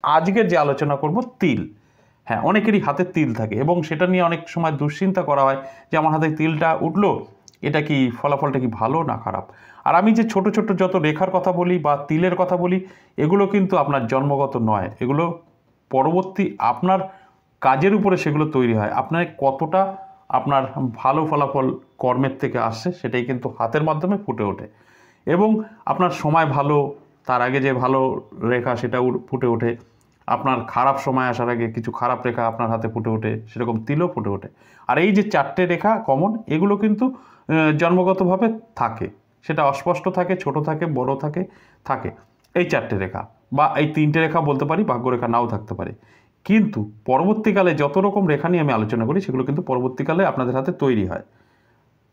আজকের যে আলোচনা করব তিল। হ্যাঁ, অনেকেরই হাতে তিল থাকে এবং সেটা নিয়ে অনেক সময় দুশ্চিন্তা করা হয় যে আমার হাতে তিলটা উঠলো, এটা কি ফলাফলটা কি ভালো না খারাপ। আর আমি যে ছোট ছোট যত রেখার কথা বলি বা তিলের কথা বলি, এগুলো কিন্তু আপনার জন্মগত নয়, এগুলো পরবর্তী আপনার কাজের উপরে সেগুলো তৈরি হয়। আপনার কতটা আপনার ভালো ফলাফল কর্মের থেকে আসছে সেটাই কিন্তু হাতের মাধ্যমে ফুটে ওঠে। এবং আপনার সময় ভালো, তার আগে যে ভালো রেখা সেটা ফুটে ওঠে। আপনার খারাপ সময় আসার আগে কিছু খারাপ রেখা আপনার হাতে ফুটে ওঠে, সেরকম তিলও ফুটে ওঠে। আর এই যে চারটে রেখা কমন, এগুলো কিন্তু জন্মগতভাবে থাকে, সেটা অস্পষ্ট থাকে, ছোট থাকে, বড় থাকে, থাকে এই চারটে রেখা বা এই তিনটে রেখা বলতে পারি, ভাগ্যরেখা নাও থাকতে পারে। কিন্তু পরবর্তীকালে যত রকম রেখা নিয়ে আমি আলোচনা করি সেগুলো কিন্তু পরবর্তীকালে আপনাদের হাতে তৈরি হয়।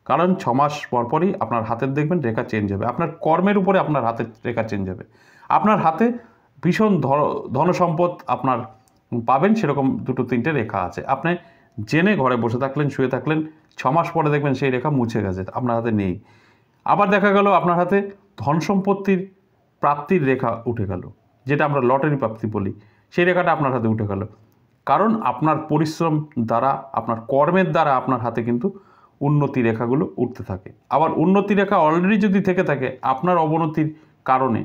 কারণ 6 মাস পরপরই আপনার হাতের দেখবেন রেখা চেঞ্জ হবে, আপনার কর্মের উপরে আপনার হাতের রেখা চেঞ্জ হবে। আপনার হাতে ভীষণ ধনসম্পদ আপনার পাবেন, সেরকম দুটো তিনটে রেখা আছে। আপনি জেনে ঘরে বসে থাকলেন, শুয়ে থাকলেন, 6 মাস পরে দেখবেন সেই রেখা মুছে গেছে, আপনার হাতে নেই। আবার দেখা গেল আপনার হাতে ধন সম্পত্তির প্রাপ্তির রেখা উঠে গেল, যেটা আমরা লটারি প্রাপ্তি বলি, সেই রেখাটা আপনার হাতে উঠে গেল। কারণ আপনার পরিশ্রম দ্বারা, আপনার কর্মের দ্বারা আপনার হাতে কিন্তু উন্নতি রেখাগুলো উঠতে থাকে। আবার উন্নতি রেখা অলরেডি যদি থেকে থাকে, আপনার অবনতির কারণে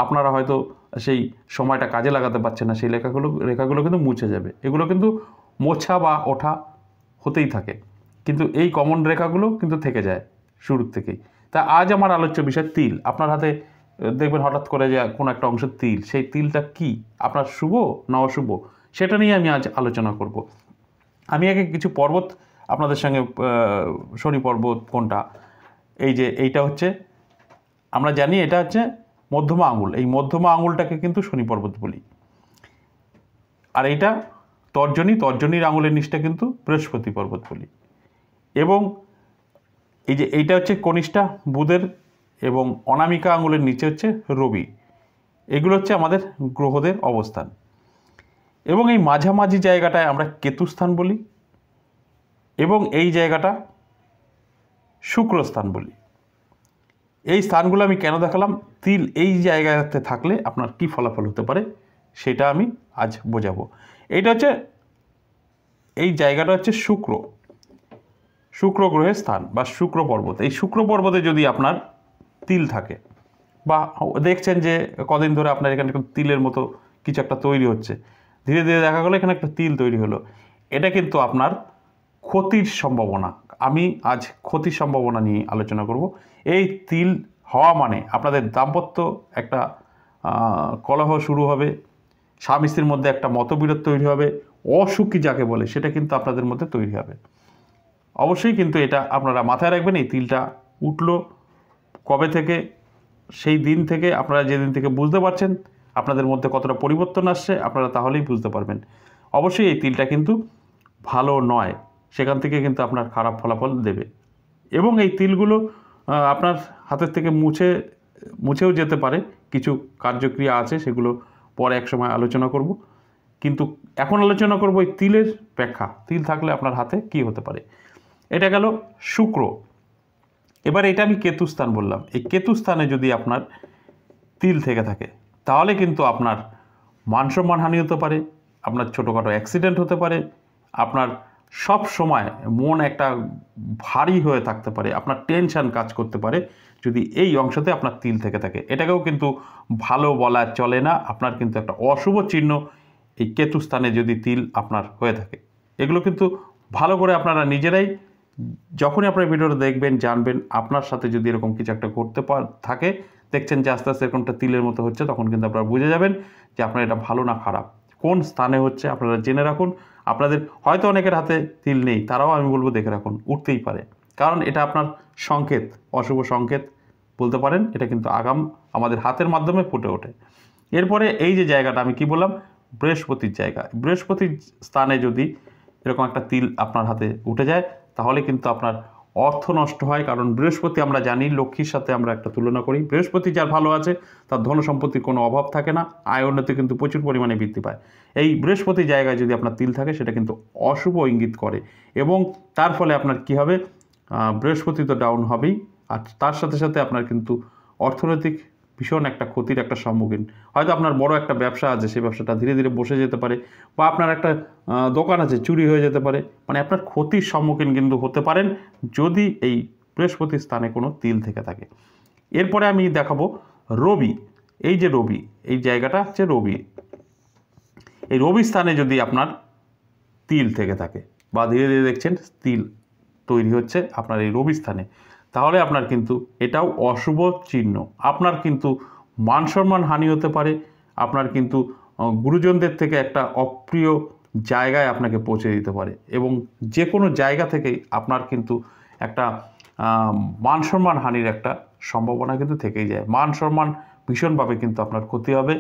আপনারা হয়তো সেই সময়টা কাজে লাগাতে পারছেন না, সেই রেখাগুলো কিন্তু মুছে যাবে। এগুলো কিন্তু মোছা বা ওঠা হতেই থাকে, কিন্তু এই কমন রেখাগুলো কিন্তু থেকে যায় শুরুর থেকেই। তা আজ আমার আলোচ্য বিষয় তিল। আপনার হাতে দেখবেন হঠাৎ করে যে কোনো একটা অংশ তিল, সেই তিলটা কি আপনার শুভ না অশুভ, সেটা নিয়ে আমি আজ আলোচনা করব। আমি আগে কিছু পর্বত আপনাদের সঙ্গে, শনি পর্বত কোনটা, এই যে এইটা হচ্ছে, আমরা জানি এটা হচ্ছে মধ্যমা আঙুল, এই মধ্যমা আঙুলটাকে কিন্তু শনি পর্বত বলি। আর এইটা তর্জনীর আঙুলের নিচটা কিন্তু বৃহস্পতি পর্বত বলি। এবং এই যে এইটা হচ্ছে কনিষ্ঠা বুধের, এবং অনামিকা আঙুলের নিচে হচ্ছে রবি। এগুলো হচ্ছে আমাদের গ্রহদের অবস্থান। এবং এই মাঝামাঝি জায়গাটায় আমরা কেতুস্থান বলি, এবং এই জায়গাটা শুক্রস্থান বলি। এই স্থানগুলো আমি কেন দেখালাম, তিল এই জায়গাতে থাকলে আপনার কি ফলাফল হতে পারে সেটা আমি আজ বোঝাবো। এইটা হচ্ছে, এই জায়গাটা হচ্ছে শুক্র গ্রহের স্থান বা শুক্র পর্বত। এই শুক্র পর্বতে যদি আপনার তিল থাকে, বা দেখছেন যে কদিন ধরে আপনার এখানে তিলের মতো কিছু একটা তৈরি হচ্ছে, ধীরে ধীরে দেখা গেলো এখানে একটা তিল তৈরি হলো, এটা কিন্তু আপনার ক্ষতির সম্ভাবনা। আমি আজ ক্ষতির সম্ভাবনা নিয়ে আলোচনা করব। এই তিল হওয়া মানে আপনাদের দাম্পত্য একটা কলহ শুরু হবে, স্বামী স্ত্রীর মধ্যে একটা মতবিরোধ তৈরি হবে, অসুখী যাকে বলে সেটা কিন্তু আপনাদের মধ্যে তৈরি হবে। অবশ্যই কিন্তু এটা আপনারা মাথায় রাখবেন। এই তিলটা উঠলো কবে থেকে, সেই দিন থেকে আপনারা যেদিন থেকে বুঝতে পারছেন আপনাদের মধ্যে কতটা পরিবর্তন আসছে, আপনারা তাহলেই বুঝতে পারবেন। অবশ্যই এই তিলটা কিন্তু ভালো নয়, সেখান থেকে কিন্তু আপনার খারাপ ফলাফল দেবে। এবং এই তিলগুলো আপনার হাতের থেকে মুছেও যেতে পারে, কিছু কার্যক্রিয়া আছে সেগুলো পরে এক সময় আলোচনা করব। কিন্তু এখন আলোচনা করব এই তিলের ব্যাখ্যা, তিল থাকলে আপনার হাতে কি হতে পারে। এটা গেল শুক্র। এবার এটা আমি কেতুস্থান বললাম। এই কেতুস্থানে যদি আপনার তিল থেকে থাকে তাহলে কিন্তু আপনার মান সম্মান হানি হতে পারে, আপনার ছোটোখাটো অ্যাক্সিডেন্ট হতে পারে, আপনার সব সময় মন একটা ভারী হয়ে থাকতে পারে, আপনার টেনশন কাজ করতে পারে যদি এই অংশতে আপনার তিল থেকে থাকে। এটাকেও কিন্তু ভালো বলা চলে না, আপনার কিন্তু একটা অশুভ চিহ্ন এই কেতুস্থানে যদি তিল আপনার হয়ে থাকে। এগুলো কিন্তু ভালো করে আপনারা নিজেরাই যখনই আপনার ভিডিওটা দেখবেন জানবেন, আপনার সাথে যদি এরকম কিছু একটা ঘটতে থাকে, দেখছেন যে আস্তে আস্তে এরকমটা তিলের মতো হচ্ছে, তখন কিন্তু আপনারা বুঝে যাবেন যে আপনার এটা ভালো না খারাপ, কোন স্থানে হচ্ছে আপনারা জেনে রাখুন। আপনাদের হয়তো অনেকের হাতে তিল নেই, তারাও আমি বলবো দেখে রাখুন, উঠতেই পারে, কারণ এটা আপনার সংকেত, অশুভ সংকেত বলতে পারেন। এটা কিন্তু আগাম আমাদের হাতের মাধ্যমে ফুটে ওঠে। এরপরে এই যে জায়গাটা আমি কি বললাম, বৃহস্পতির জায়গা, বৃহস্পতির স্থানে যদি এরকম একটা তিল আপনার হাতে উঠে যায় তাহলে কিন্তু আপনার অর্থ নষ্ট হয়। কারণ বৃহস্পতি আমরা জানি লক্ষ্মীর সাথে আমরা একটা তুলনা করি, বৃহস্পতি যার ভালো আছে তার ধন সম্পত্তির কোনো অভাব থাকে না, আয় উন্নতি কিন্তু প্রচুর পরিমাণে বৃদ্ধি পায়। এই বৃহস্পতি জায়গায় যদি আপনার তিল থাকে সেটা কিন্তু অশুভ ইঙ্গিত করে, এবং তার ফলে আপনার কি হবে, বৃহস্পতি তো ডাউন হবেই, আর তার সাথে সাথে আপনার কিন্তু অর্থনৈতিক ভীষণ একটা ক্ষতির একটা সম্মুখীন। হয়তো আপনার বড় একটা ব্যবসা আছে, সেই ব্যবসাটা ধীরে ধীরে বসে যেতে পারে, বা আপনার একটা দোকান আছে, চুরি হয়ে যেতে পারে। মানে আপনার ক্ষতির সম্মুখীন কিন্তু হতে পারেন যদি এই বৃহস্পতির স্থানে কোনো তিল থেকে থাকে। এরপরে আমি দেখাবো রবি। এই যে রবি, এই জায়গাটা হচ্ছে রবি। এই রবি স্থানে যদি আপনার তিল থেকে থাকে বা ধীরে ধীরে দেখছেন তিল তৈরি হচ্ছে আপনার এই রবি স্থানে, তাহলে আপনার কিন্তু এটাও অশুভ চিহ্ন। আপনার কিন্তু মান সম্মান হানি হতে পারে। আপনার কিন্তু গুরুজনদের থেকে একটা অপ্রিয় জায়গায় আপনাকে পৌঁছে দিতে পারে, এবং যে কোনো জায়গা থেকেই আপনার কিন্তু একটা মান সম্মান হানির একটা সম্ভাবনা কিন্তু থেকেই যায়। মান সম্মান ভীষণভাবে কিন্তু আপনার ক্ষতি হবে।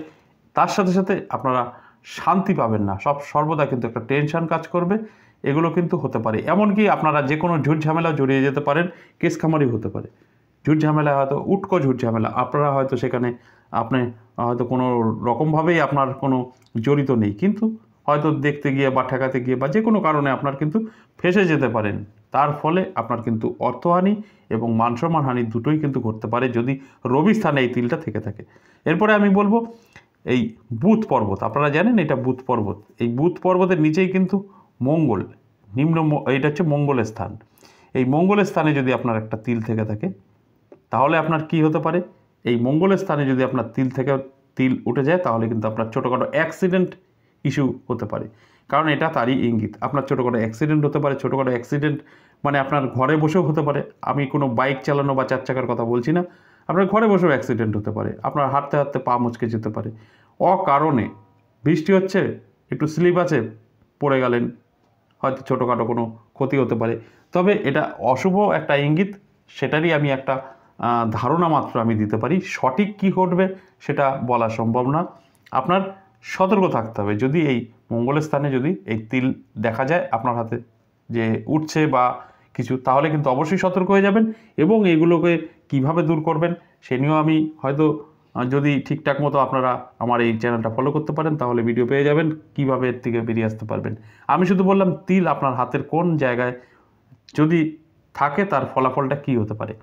তার সাথে সাথে আপনারা শান্তি পাবেন না, সর্বদা কিন্তু একটা টেনশন কাজ করবে। এগুলো কিন্তু হতে পারে। এমনকি আপনারা যে কোনো ঝুট ঝামেলা জড়িয়ে যেতে পারেন, কেস খামারি হতে পারে। ঝুট ঝামেলা হয়তো উটকো ঝুট ঝামেলা, আপনারা হয়তো সেখানে আপনি হয়তো কোনো রকমভাবেই আপনার কোনো জড়িত নেই, কিন্তু হয়তো দেখতে গিয়ে বা ঠেকাতে গিয়ে বা যে কোনো কারণে আপনার কিন্তু ফেঁসে যেতে পারেন। তার ফলে আপনার কিন্তু অর্থহানি এবং মানসম্মান হানি দুটোই কিন্তু ঘটতে পারে যদি রবি স্থানে এই তিলটা থেকে থাকে। এরপরে আমি বলবো এই বুধ পর্বত। আপনারা জানেন এটা বুধ পর্বত। এই বুধ পর্বতের নিচেই কিন্তু মঙ্গল, এইটা হচ্ছে মঙ্গলের স্থান। এই মঙ্গলের স্থানে যদি আপনার একটা তিল থেকে থাকে, তাহলে আপনার কি হতে পারে? এই মঙ্গলের স্থানে যদি আপনার তিল উঠে যায়, তাহলে কিন্তু আপনার ছোটোখাটো অ্যাক্সিডেন্ট ইস্যু হতে পারে। কারণ এটা তারই ইঙ্গিত। আপনার ছোটোখাটো অ্যাক্সিডেন্ট হতে পারে। ছোটোখাটো অ্যাক্সিডেন্ট মানে আপনার ঘরে বসেও হতে পারে। আমি কোনো বাইক চালানো বা 4 চাকার কথা বলছি না। আপনার ঘরে বসেও অ্যাক্সিডেন্ট হতে পারে। আপনার হাঁটতে হাঁটতে পা মুচকে যেতে পারে। অকারণে বৃষ্টি হচ্ছে, একটু স্লিপ আছে, পড়ে গেলেন, হয়তো ছোটোখাটো কোনো ক্ষতি হতে পারে। তবে এটা অশুভ একটা ইঙ্গিত, সেটারই আমি একটা ধারণা মাত্র আমি দিতে পারি। সঠিক কী ঘটবে সেটা বলা সম্ভব না। আপনার সতর্ক থাকতে হবে। যদি এই মঙ্গলের স্থানে যদি এই তিল দেখা যায় আপনার হাতে যে উঠছে বা কিছু, তাহলে কিন্তু অবশ্যই সতর্ক হয়ে যাবেন, এবং এগুলোকে কিভাবে দূর করবেন সে নিয়েও আমি হয়তো যদি ঠিকঠাক মতো আপনারা আমার এই চ্যানেলটা ফলো করতে পারেন, তাহলে ভিডিও পেয়ে যাবেন কীভাবে এর থেকে বেরিয়ে আসতে পারবেন। আমি শুধু বললাম তিল আপনার হাতের কোন জায়গায় যদি থাকে তার ফলাফলটা কী হতে পারে।